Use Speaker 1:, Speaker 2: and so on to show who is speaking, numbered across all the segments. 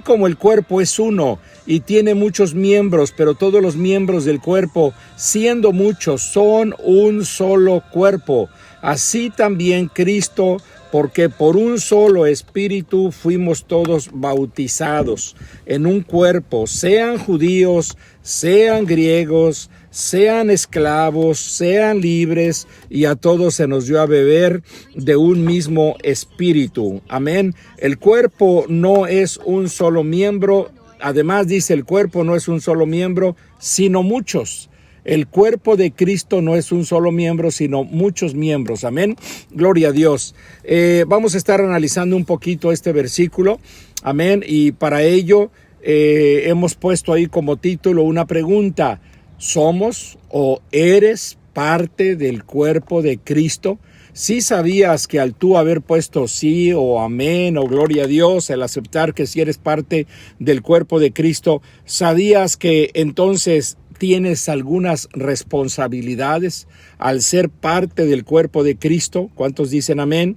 Speaker 1: Como el cuerpo es uno y tiene muchos miembros, pero todos los miembros del cuerpo, siendo muchos, son un solo cuerpo. Así también Cristo, porque por un solo espíritu fuimos todos bautizados en un cuerpo, sean judíos, sean griegos, sean esclavos, sean libres, y a todos se nos dio a beber de un mismo espíritu. Amén. El cuerpo no es un solo miembro. Además dice, el cuerpo no es un solo miembro, sino muchos. El cuerpo de Cristo no es un solo miembro, sino muchos miembros. Amén. Gloria a Dios. Vamos a estar analizando un poquito este versículo. Amén. Y para ello hemos puesto ahí como título una pregunta. ¿Somos o eres parte del cuerpo de Cristo? ¿Sí sabías que al tú haber puesto sí o amén o gloria a Dios, el aceptar que sí eres parte del cuerpo de Cristo, sabías que entonces tienes algunas responsabilidades al ser parte del cuerpo de Cristo? ¿Cuántos dicen amén?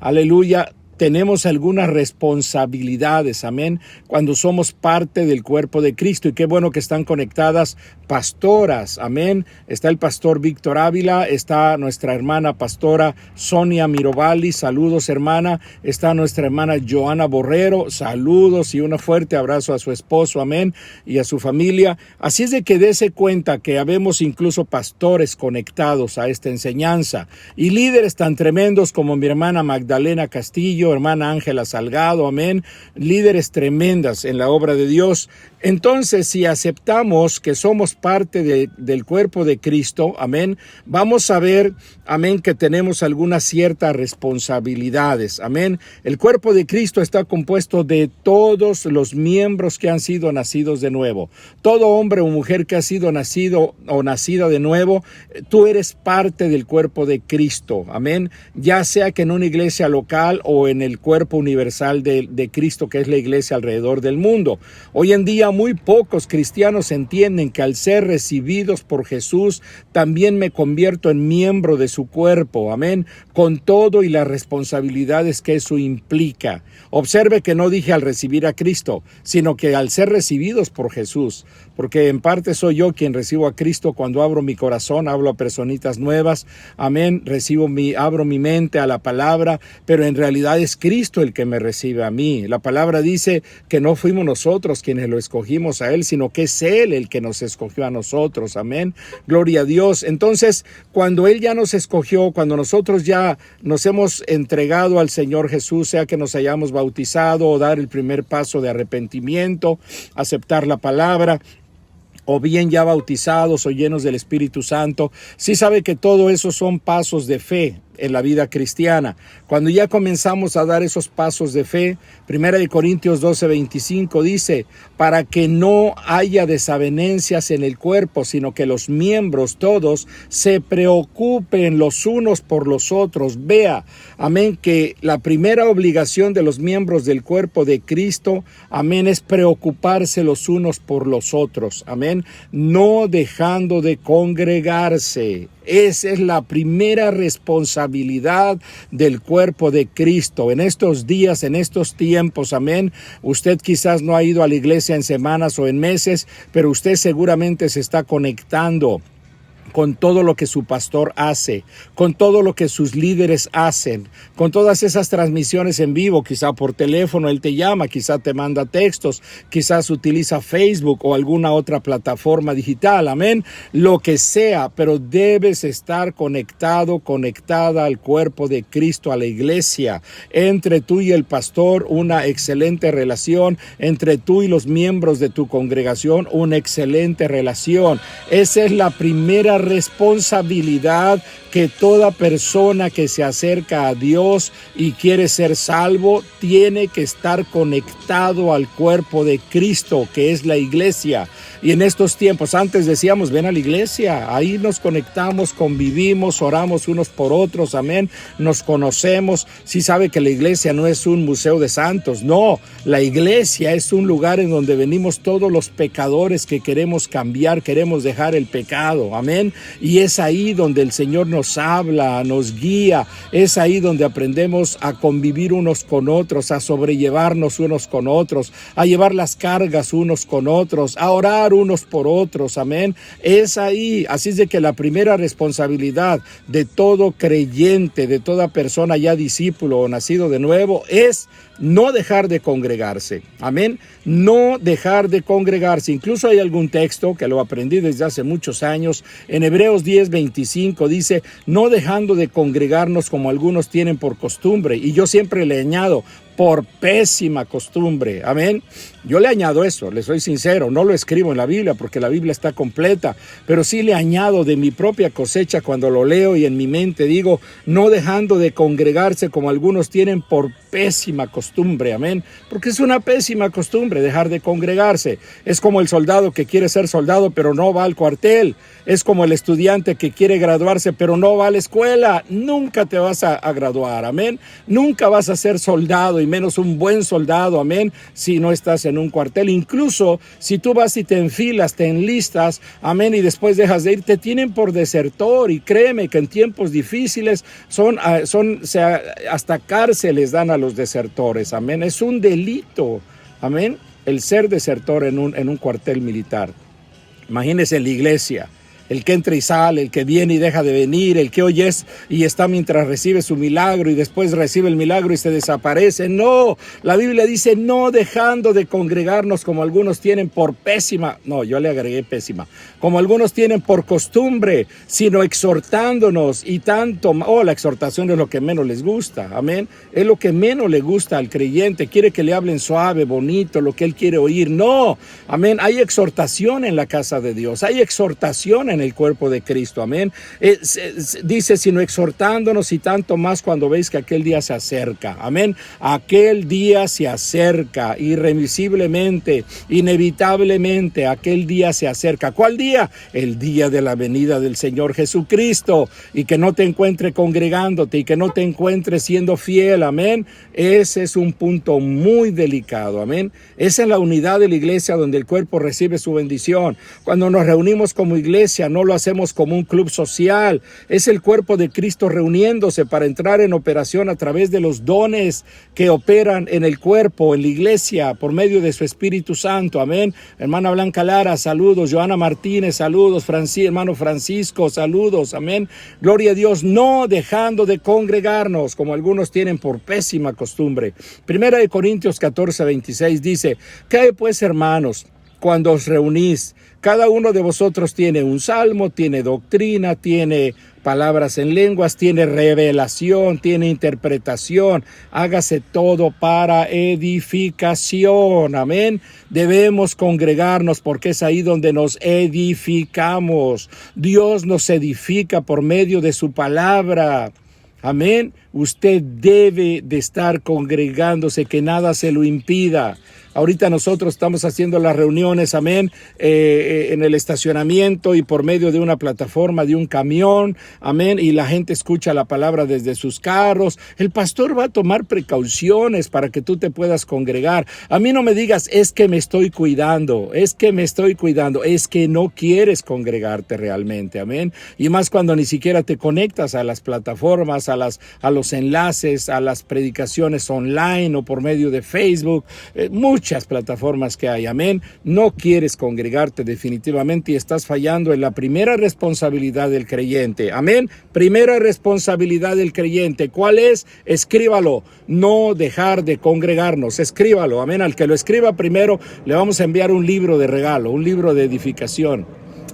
Speaker 1: Aleluya. Tenemos algunas responsabilidades, amén, cuando somos parte del cuerpo de Cristo. Y qué bueno que están conectadas pastoras, amén. Está el pastor Víctor Ávila, está nuestra hermana pastora Sonia Mirovalli, saludos hermana. Está nuestra hermana Joana Borrero, saludos y un fuerte abrazo a su esposo, amén, y a su familia. Así es de que dése cuenta que habemos incluso pastores conectados a esta enseñanza y líderes tan tremendos como mi hermana Magdalena Castillo, hermana Ángela Salgado, amén, líderes tremendas en la obra de Dios. Entonces, si aceptamos que somos parte del cuerpo de Cristo, amén, vamos a ver, amén, que tenemos algunas ciertas responsabilidades, amén. El cuerpo de Cristo está compuesto de todos los miembros que han sido nacidos de nuevo. Todo hombre o mujer que ha sido nacido o nacida de nuevo, tú eres parte del cuerpo de Cristo, amén. Ya sea que en una iglesia local o en el cuerpo universal de Cristo, que es la iglesia alrededor del mundo. Hoy en día muy pocos cristianos entienden que al ser recibidos por Jesús, también me convierto en miembro de su cuerpo, amén, con todo y las responsabilidades que eso implica. Observe que no dije al recibir a Cristo, sino que al ser recibidos por Jesús, porque en parte soy yo quien recibo a Cristo cuando abro mi corazón, hablo a personitas nuevas, amén, abro mi mente a la palabra, pero en realidad es Cristo el que me recibe a mí. La palabra dice que no fuimos nosotros quienes lo escogimos a Él, sino que es Él el que nos escogió a nosotros, amén, gloria a Dios. Entonces, cuando Él ya nos escogió, cuando nosotros ya nos hemos entregado al Señor Jesús, sea que nos hayamos bautizado o dar el primer paso de arrepentimiento, aceptar la palabra, o bien ya bautizados o llenos del Espíritu Santo, sí sabe que todo eso son pasos de fe en la vida cristiana. Cuando ya comenzamos a dar esos pasos de fe, 1 Corintios 12:25 dice, para que no haya desavenencias en el cuerpo, sino que los miembros todos se preocupen los unos por los otros. Vea, amén, que la primera obligación de los miembros del cuerpo de Cristo, amén, es preocuparse los unos por los otros, amén, no dejando de congregarse. Esa es la primera responsabilidad del cuerpo de Cristo. En estos días, en estos tiempos, amén, usted quizás no ha ido a la iglesia en semanas o en meses, pero usted seguramente se está conectando con todo lo que su pastor hace, con todo lo que sus líderes hacen, con todas esas transmisiones en vivo, quizá por teléfono él te llama, quizá te manda textos, quizás utiliza Facebook o alguna otra plataforma digital, amén, lo que sea, pero debes estar conectado, conectada al cuerpo de Cristo, a la iglesia, entre tú y el pastor, una excelente relación, entre tú y los miembros de tu congregación, una excelente relación. Esa es la primera responsabilidad que toda persona que se acerca a Dios y quiere ser salvo tiene que estar conectado al cuerpo de Cristo, que es la iglesia. Y en estos tiempos, antes decíamos, ven a la iglesia, ahí nos conectamos, convivimos, oramos unos por otros, amén, nos conocemos. Sí sabe que la iglesia no es un museo de santos, no, la iglesia es un lugar en donde venimos todos los pecadores que queremos cambiar, queremos dejar el pecado, amén. amén. Y es ahí donde el Señor nos habla, nos guía, es ahí donde aprendemos a convivir unos con otros, a sobrellevarnos unos con otros, a llevar las cargas unos con otros, a orar unos por otros, amén. Es ahí, así es de que la primera responsabilidad de todo creyente, de toda persona ya discípulo o nacido de nuevo, es no dejar de congregarse, amén, no dejar de congregarse. Incluso hay algún texto que lo aprendí desde hace muchos años, en Hebreos 10:25 dice, no dejando de congregarnos como algunos tienen por costumbre, y yo siempre le añado, por pésima costumbre, amén. Yo le añado eso, le soy sincero, no lo escribo en la Biblia porque la Biblia está completa, pero sí le añado de mi propia cosecha cuando lo leo y en mi mente digo, no dejando de congregarse como algunos tienen por pésima costumbre, amén, porque es una pésima costumbre dejar de congregarse. Es como el soldado que quiere ser soldado pero no va al cuartel, es como el estudiante que quiere graduarse pero no va a la escuela. Nunca te vas a graduar, amén, nunca vas a ser soldado y menos un buen soldado, amén, si no estás en un cuartel. Incluso si tú vas y te enfilas, te enlistas, amén, y después dejas de ir, te tienen por desertor. Y créeme que en tiempos difíciles hasta cárceles dan a los desertores, amén. Es un delito, amén, el ser desertor en un cuartel militar. Imagínese en la iglesia, el que entra y sale, el que viene y deja de venir, el que hoy es y está mientras recibe su milagro y después recibe el milagro y se desaparece. No, la Biblia dice no dejando de congregarnos como algunos tienen por pésima, no, yo le agregué pésima, como algunos tienen por costumbre, sino exhortándonos y tanto, la exhortación es lo que menos les gusta, amén, es lo que menos le gusta al creyente, quiere que le hablen suave, bonito, lo que él quiere oír. No, amén, hay exhortación en la casa de Dios, hay exhortación en el cuerpo de Cristo, amén. Dice, sino exhortándonos y tanto más cuando veis que aquel día se acerca, amén. Aquel día se acerca, irremisiblemente, inevitablemente, aquel día se acerca. ¿Cuál día? El día de la venida del Señor Jesucristo, y que no te encuentre congregándote y que no te encuentre siendo fiel, amén. Ese es un punto muy delicado, amén. Es en la unidad de la iglesia donde el cuerpo recibe su bendición. Cuando nos reunimos como iglesia, no lo hacemos como un club social, es el cuerpo de Cristo reuniéndose para entrar en operación a través de los dones que operan en el cuerpo, en la iglesia, por medio de su Espíritu Santo, amén. Hermana Blanca Lara, saludos. Joana Martínez, saludos. Hermano Francisco, saludos, amén. Gloria a Dios, no dejando de congregarnos como algunos tienen por pésima costumbre. Primera de Corintios 14:26 dice, ¿qué hay pues, hermanos? Cuando os reunís, cada uno de vosotros tiene un salmo, tiene doctrina, tiene palabras en lenguas, tiene revelación, tiene interpretación. Hágase todo para edificación, amén. Debemos congregarnos porque es ahí donde nos edificamos. Dios nos edifica por medio de su palabra. Amén. Usted debe de estar congregándose, que nada se lo impida. Ahorita nosotros estamos haciendo las reuniones, amén, en el estacionamiento y por medio de una plataforma, de un camión, amén, y la gente escucha la palabra desde sus carros. El pastor va a tomar precauciones para que tú te puedas congregar. A mí no me digas, es que me estoy cuidando, es que no quieres congregarte realmente, amén. Y más cuando ni siquiera te conectas a las plataformas, a los enlaces, a las predicaciones online o por medio de Facebook, muchas plataformas que hay, amén. No quieres congregarte definitivamente y estás fallando en la primera responsabilidad del creyente, amén. Primera responsabilidad del creyente, ¿cuál es? Escríbalo, no dejar de congregarnos, escríbalo, amén. Al que lo escriba primero le vamos a enviar un libro de regalo, un libro de edificación,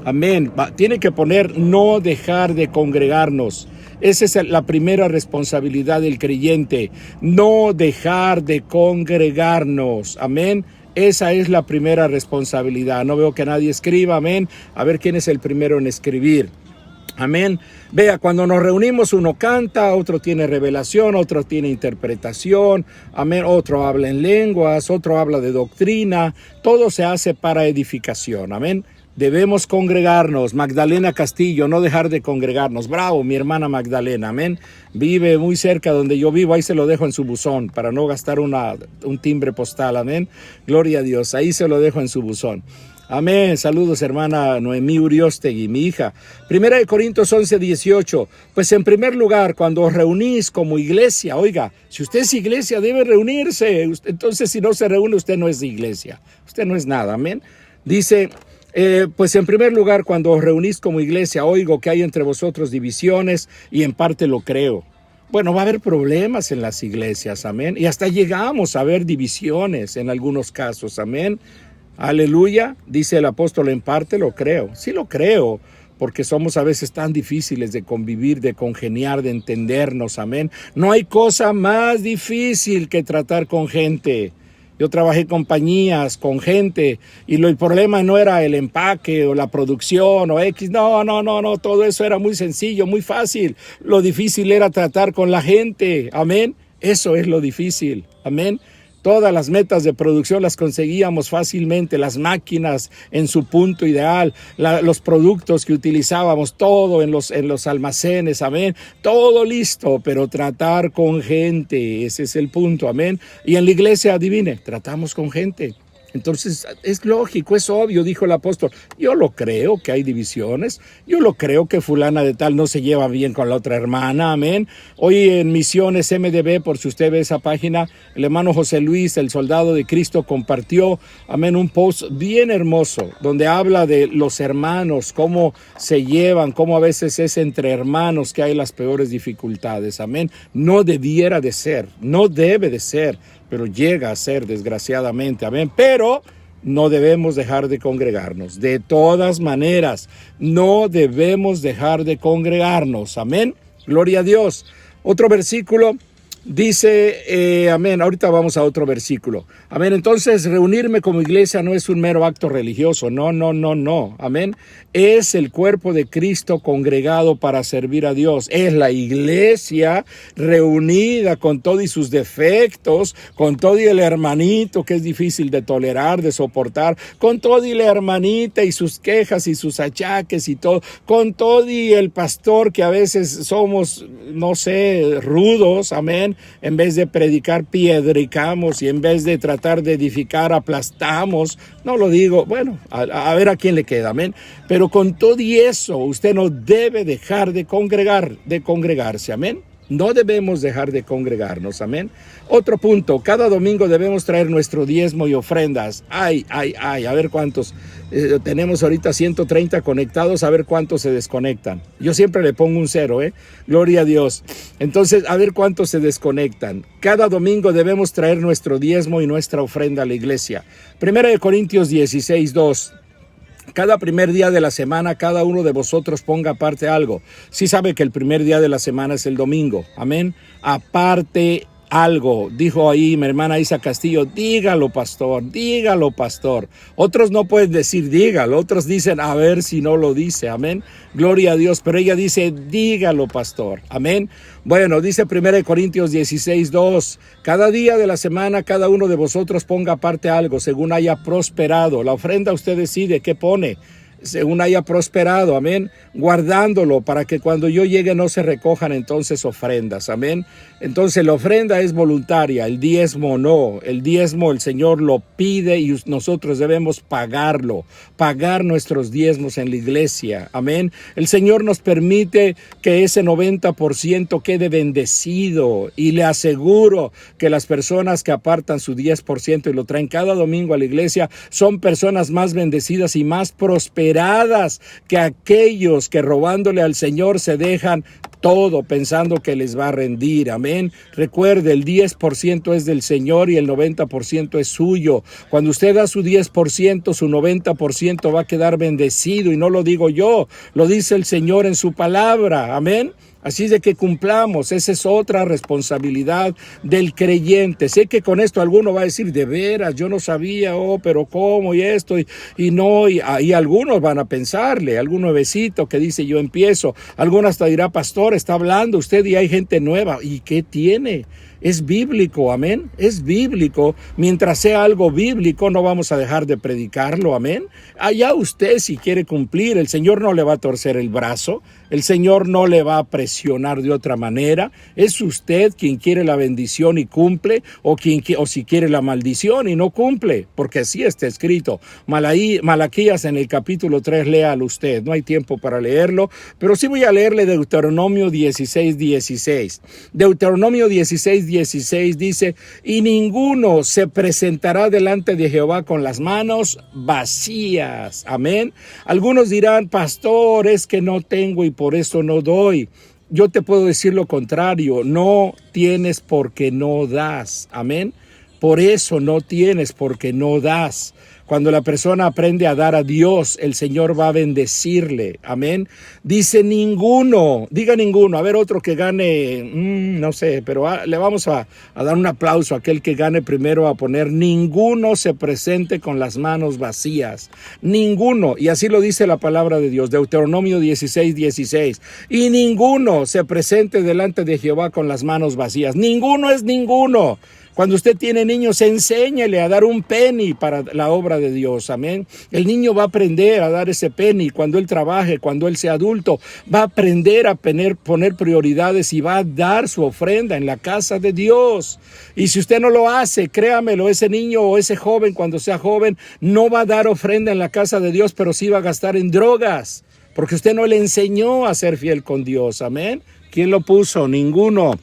Speaker 1: amén. Tiene que poner no dejar de congregarnos. Esa es la primera responsabilidad del creyente, no dejar de congregarnos, amén. Esa es la primera responsabilidad. No veo que nadie escriba, amén. A ver quién es el primero en escribir, amén. Vea, cuando nos reunimos uno canta, otro tiene revelación, otro tiene interpretación, amén. Otro habla en lenguas, otro habla de doctrina. Todo se hace para edificación, amén. Debemos congregarnos. Magdalena Castillo, no dejar de congregarnos. Bravo, mi hermana Magdalena, amén. Vive muy cerca donde yo vivo, ahí se lo dejo en su buzón para no gastar un timbre postal, amén. Gloria a Dios, ahí se lo dejo en su buzón. Amén. Saludos, hermana Noemí Uriostegui, mi hija. Primera de Corintios 11:18. Pues en primer lugar, cuando os reunís como iglesia, oiga, si usted es iglesia, debe reunirse. Entonces, si no se reúne, usted no es iglesia. Usted no es nada. Amén. Dice, pues en primer lugar, cuando os reunís como iglesia, oigo que hay entre vosotros divisiones y en parte lo creo. Bueno, va a haber problemas en las iglesias, amén. Y hasta llegamos a ver divisiones en algunos casos, amén. Aleluya, dice el apóstol, en parte lo creo. Sí lo creo, porque somos a veces tan difíciles de convivir, de congeniar, de entendernos, amén. No hay cosa más difícil que tratar con gente. Yo trabajé en compañías, con gente, y el problema no era el empaque o la producción o X. No, todo eso era muy sencillo, muy fácil. Lo difícil era tratar con la gente, amén. Eso es lo difícil, amén. Todas las metas de producción las conseguíamos fácilmente, las máquinas en su punto ideal, los productos que utilizábamos, todo en los almacenes, amén, todo listo, pero tratar con gente, ese es el punto, amén. Y en la iglesia, adivine, tratamos con gente. Entonces es lógico, es obvio, dijo el apóstol. Yo lo creo que hay divisiones, yo lo creo que fulana de tal no se lleva bien con la otra hermana, amén. Hoy en Misiones MDB, por si usted ve esa página, el hermano José Luis, el soldado de Cristo, compartió, amén, un post bien hermoso, donde habla de los hermanos, cómo se llevan, cómo a veces es entre hermanos que hay las peores dificultades, amén. No debiera de ser, no debe de ser, pero llega a ser desgraciadamente, amén. Pero no debemos dejar de congregarnos. De todas maneras, no debemos dejar de congregarnos, amén. Gloria a Dios. Otro versículo dice, amén, ahorita vamos a otro versículo. Amén, entonces reunirme como iglesia no es un mero acto religioso, no, amén. Es el cuerpo de Cristo congregado para servir a Dios. Es la iglesia reunida con todo y sus defectos, con todo y el hermanito que es difícil de tolerar, de soportar, con todo y la hermanita y sus quejas y sus achaques y todo, con todo y el pastor que a veces somos, no sé, rudos, amén. En vez de predicar, piedricamos, y en vez de tratar de edificar, aplastamos. No lo digo, bueno, a ver a quién le queda, amén. Pero con todo y eso, usted no debe dejar de congregarse, amén. No debemos dejar de congregarnos, amén. Otro punto, cada domingo debemos traer nuestro diezmo y ofrendas. Ay, a ver cuántos. Tenemos ahorita 130 conectados, a ver cuántos se desconectan. Yo siempre le pongo un 0, gloria a Dios. Entonces, a ver cuántos se desconectan. Cada domingo debemos traer nuestro diezmo y nuestra ofrenda a la iglesia. Primera de Corintios 16:2. Cada primer día de la semana, cada uno de vosotros ponga aparte algo. Sí sabe que el primer día de la semana es el domingo. Amén. Aparte algo. Dijo ahí mi hermana Isa Castillo, dígalo, pastor. Otros no pueden decir dígalo. Otros dicen, a ver si no lo dice. Amén. Gloria a Dios. Pero ella dice, dígalo, pastor. Amén. Bueno, dice 1 Corintios 16:2. Cada día de la semana, cada uno de vosotros ponga aparte algo, según haya prosperado. La ofrenda usted decide qué pone, según haya prosperado, amén, guardándolo para que cuando yo llegue no se recojan entonces ofrendas, amén. Entonces la ofrenda es voluntaria, el diezmo no, el diezmo el Señor lo pide y nosotros debemos pagarlo, pagar nuestros diezmos en la iglesia, amén. El Señor nos permite que ese 90% quede bendecido, y le aseguro que las personas que apartan su 10% y lo traen cada domingo a la iglesia son personas más bendecidas y más prosperadas que aquellos que robándole al Señor se dejan todo pensando que les va a rendir, amén. Recuerde, el 10% es del Señor y el 90% es suyo. Cuando usted da su 10%, su 90% va a quedar bendecido, y no lo digo yo, lo dice el Señor en su palabra, amén. Así de que cumplamos, esa es otra responsabilidad del creyente. Sé que con esto alguno va a decir, de veras, yo no sabía, pero ¿cómo? Y esto, y no, y algunos van a pensarle, algún nuevecito que dice, yo empiezo, alguno hasta dirá, pastor, está hablando usted y hay gente nueva. ¿Y qué tiene? Es bíblico, amén. Es bíblico. Mientras sea algo bíblico, no vamos a dejar de predicarlo, amén. Allá usted si quiere cumplir, el Señor no le va a torcer el brazo, el Señor no le va a presionar de otra manera. Es usted quien quiere la bendición y cumple, o si quiere la maldición y no cumple, porque así está escrito. Malaquías en el capítulo 3, léalo usted. No hay tiempo para leerlo, pero sí voy a leerle Deuteronomio 16:16. Deuteronomio 16:16 dice: y ninguno se presentará delante de Jehová con las manos vacías. Amén. Algunos dirán: pastor, es que no tengo y por eso no doy. Yo te puedo decir lo contrario: no tienes porque no das. Amén. Por eso no tienes porque no das. Cuando la persona aprende a dar a Dios, el Señor va a bendecirle. Amén. Dice ninguno, diga ninguno. A ver, otro que gane, no sé, pero le vamos a dar un aplauso a aquel que gane primero a poner: ninguno se presente con las manos vacías. Ninguno. Y así lo dice la palabra de Dios, Deuteronomio 16:16. Y ninguno se presente delante de Jehová con las manos vacías. Ninguno es ninguno. Cuando usted tiene niños, enséñele a dar un penny para la obra de Dios, amén. El niño va a aprender a dar ese penny cuando él trabaje, cuando él sea adulto. Va a aprender a poner prioridades y va a dar su ofrenda en la casa de Dios. Y si usted no lo hace, créamelo, ese niño o ese joven, cuando sea joven, no va a dar ofrenda en la casa de Dios, pero sí va a gastar en drogas, porque usted no le enseñó a ser fiel con Dios, amén. ¿Quién lo puso? Ninguno.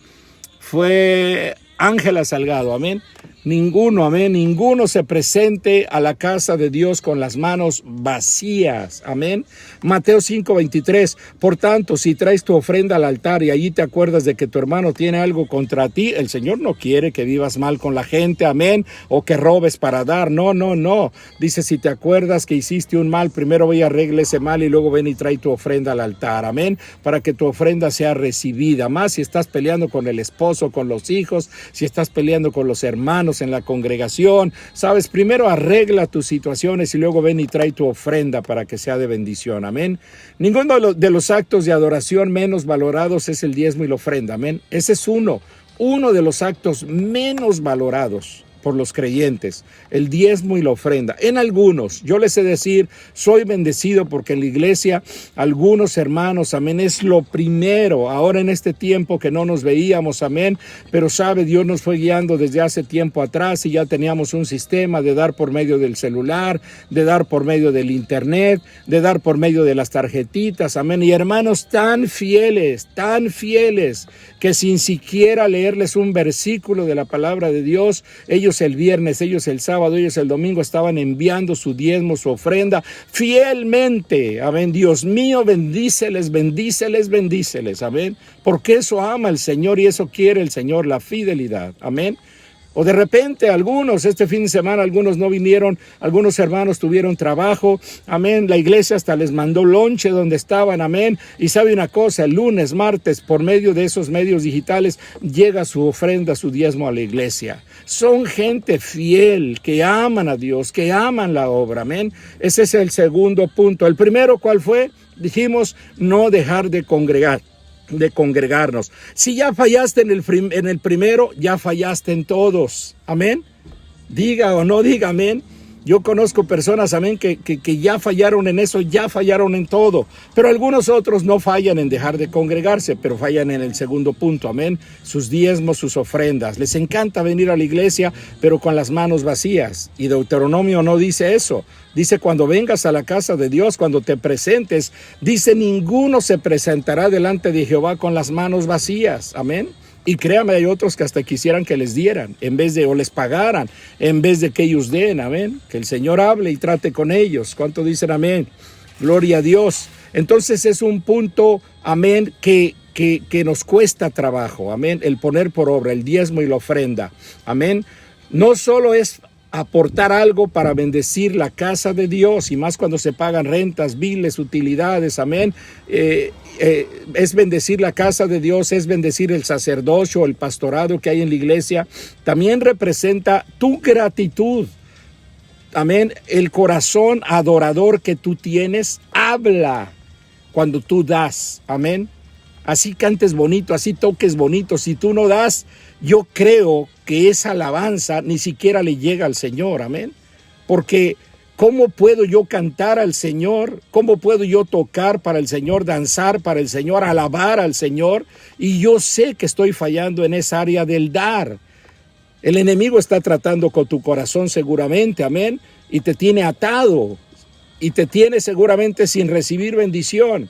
Speaker 1: Fue Ángela Salgado, amén. Ninguno, amén, ninguno se presente a la casa de Dios con las manos vacías, amén. Mateo 5:23, por tanto, si traes tu ofrenda al altar y allí te acuerdas de que tu hermano tiene algo contra ti, el Señor no quiere que vivas mal con la gente, amén, o que robes para dar, no. Dice, si te acuerdas que hiciste un mal, primero ve y arregle ese mal y luego ven y trae tu ofrenda al altar, amén, para que tu ofrenda sea recibida. Más si estás peleando con el esposo, con los hijos, si estás peleando con los hermanos en la congregación, sabes, primero arregla tus situaciones y luego ven y trae tu ofrenda para que sea de bendición, amén. Ninguno de los actos de adoración menos valorados es el diezmo y la ofrenda, amén. Ese es uno de los actos menos valorados por los creyentes, el diezmo y la ofrenda. En algunos, yo les he de decir, soy bendecido porque en la iglesia, algunos hermanos, amén, es lo primero, ahora en este tiempo que no nos veíamos, amén, pero sabe, Dios nos fue guiando desde hace tiempo atrás y ya teníamos un sistema de dar por medio del celular, de dar por medio del internet, de dar por medio de las tarjetitas, amén, y hermanos tan fieles, que sin siquiera leerles un versículo de la palabra de Dios, ellos el viernes, ellos el sábado, ellos el domingo estaban enviando su diezmo, su ofrenda fielmente, amén. Dios mío, bendíceles, amén, porque eso ama el Señor y eso quiere el Señor, la fidelidad, amén. O de repente algunos, este fin de semana algunos no vinieron, algunos hermanos tuvieron trabajo, amén, la iglesia hasta les mandó lonche donde estaban, amén, y sabe una cosa, el lunes, martes, por medio de esos medios digitales, llega su ofrenda, su diezmo a la iglesia. Son gente fiel, que aman a Dios, que aman la obra, amén. Ese es el segundo punto. El primero, ¿cuál fue? Dijimos, no dejar de congregarnos. Si ya fallaste en el primero, ya fallaste en todos, amén. Diga o no diga, amén. Yo conozco personas, amén, que ya fallaron en eso, ya fallaron en todo. Pero algunos otros no fallan en dejar de congregarse, pero fallan en el segundo punto, amén. Sus diezmos, sus ofrendas. Les encanta venir a la iglesia, pero con las manos vacías. Y Deuteronomio no dice eso. Dice, cuando vengas a la casa de Dios, cuando te presentes, dice, ninguno se presentará delante de Jehová con las manos vacías, amén. Y créame, hay otros que hasta quisieran que les dieran, o les pagaran, en vez de que ellos den, amén. Que el Señor hable y trate con ellos. ¿Cuánto dicen amén? Gloria a Dios. Entonces es un punto, amén, que nos cuesta trabajo, amén. El poner por obra el diezmo y la ofrenda, amén. No solo es aportar algo para bendecir la casa de Dios, y más cuando se pagan rentas, biles, utilidades, amén. Es bendecir la casa de Dios, es bendecir el sacerdocio, el pastorado que hay en la iglesia. También representa tu gratitud, amén. El corazón adorador que tú tienes habla cuando tú das, amén. así cantes bonito, así toques bonito, si tú no das, yo creo que esa alabanza ni siquiera le llega al Señor, amén. Porque ¿cómo puedo yo cantar al Señor? ¿Cómo puedo yo tocar para el Señor, danzar para el Señor, alabar al Señor? Y yo sé que estoy fallando en esa área del dar. El enemigo está tratando con tu corazón seguramente, amén, y te tiene atado y te tiene seguramente sin recibir bendición.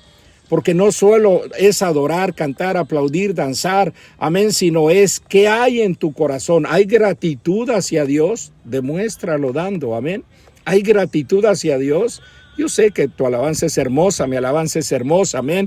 Speaker 1: Porque no solo es adorar, cantar, aplaudir, danzar, amén, sino es ¿qué hay en tu corazón? ¿Hay gratitud hacia Dios? Demuéstralo dando, amén. ¿Hay gratitud hacia Dios? Yo sé que tu alabanza es hermosa, mi alabanza es hermosa, amén.